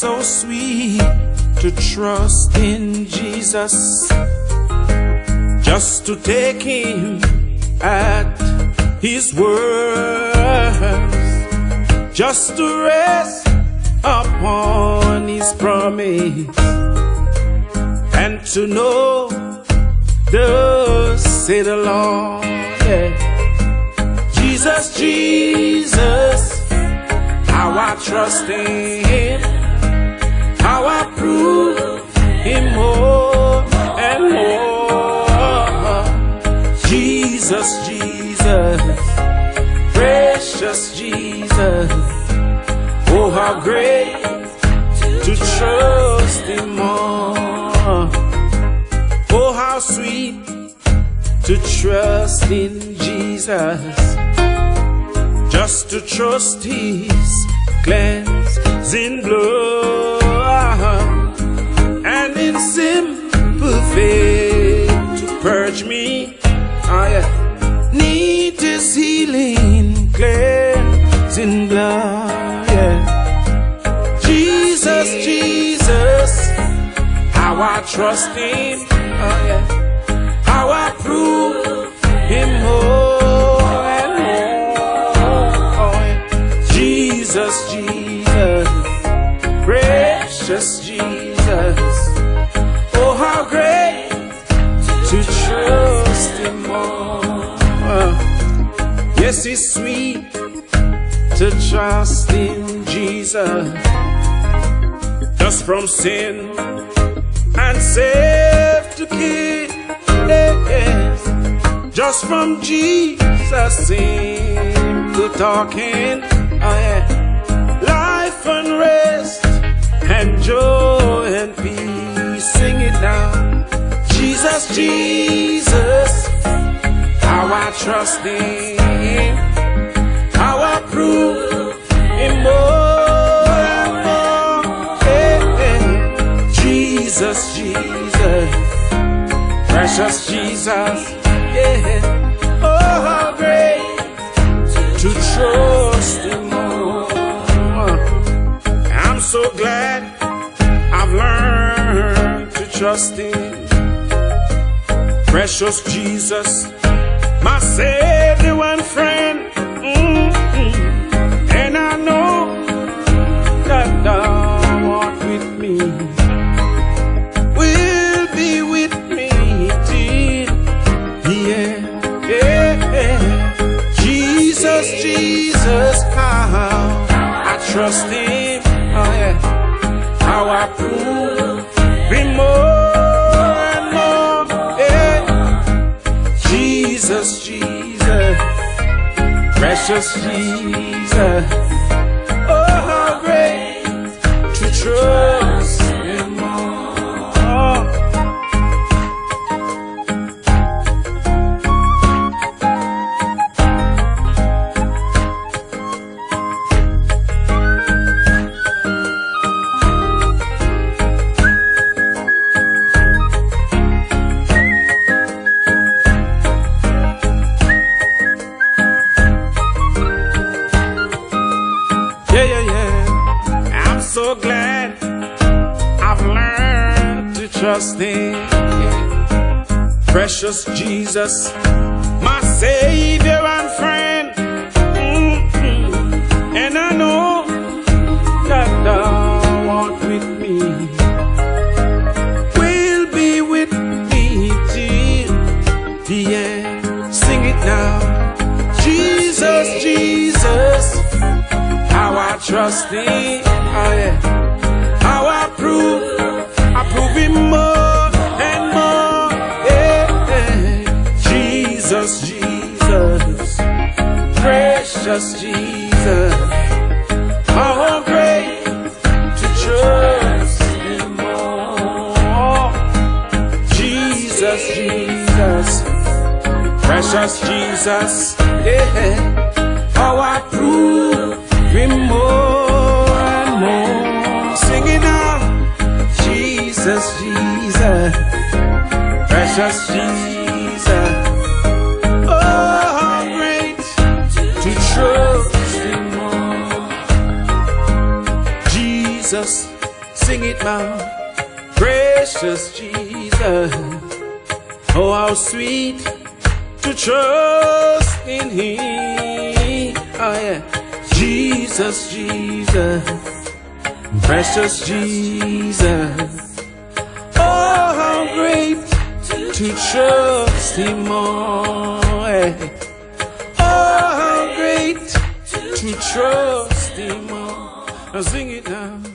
so sweet to trust in Jesus, just to take him at his words, just to rest upon his promise, and to know, thus say the Lord, yeah. Jesus, Jesus, how I trust in him, how I prove him more and more. Jesus, Jesus, precious Jesus, oh how great to trust him more. Oh how sweet to trust in Jesus, just to trust his cleansing blood, and in simple faith to purge me. Oh yeah, need his healing cleansing blood. Yeah, Jesus, Jesus, how I trust him. Oh yeah, how I prove him more and more. Jesus, Jesus, precious Jesus, oh how great to trust him more. Yes, it's sweet to trust in Jesus, just from sin and safe to keep. Yes, just from Jesus simple talking. Oh yeah, life and rest and joy and peace. Sing it now. Jesus, Jesus, how I trust him, how I prove him more and more. Yeah. Jesus, Jesus, precious Jesus, yeah. Oh how great to trust him more. I'm so glad I've learned to trust him. Precious Jesus, my Savior and friend. And I know that thou art with me, will be with me till the end. Jesus, Jesus, how I trust him. Oh yeah, how I prove him more and more. Yeah. Jesus, Jesus, precious Jesus, oh how great to trust him more. So glad I've learned to trust him. Precious Jesus, my Savior and friend. And I know that thou art with me, will be with me till the end. Sing it now. Jesus, Jesus, how I trust him. Oh yeah, how I prove him more and more. Yeah, Jesus, Jesus, precious Jesus, how great to trust him more. Jesus, Jesus, precious Jesus, yeah, how I prove him more. Sing it now. Jesus, Jesus, precious Jesus, oh how great to trust him more. Jesus, it now. Precious Jesus, oh how sweet to trust in Him. Oh yeah, Jesus, Jesus, precious Jesus. Oh how great to trust Him more. Oh how great to trust Him more. Now sing it now.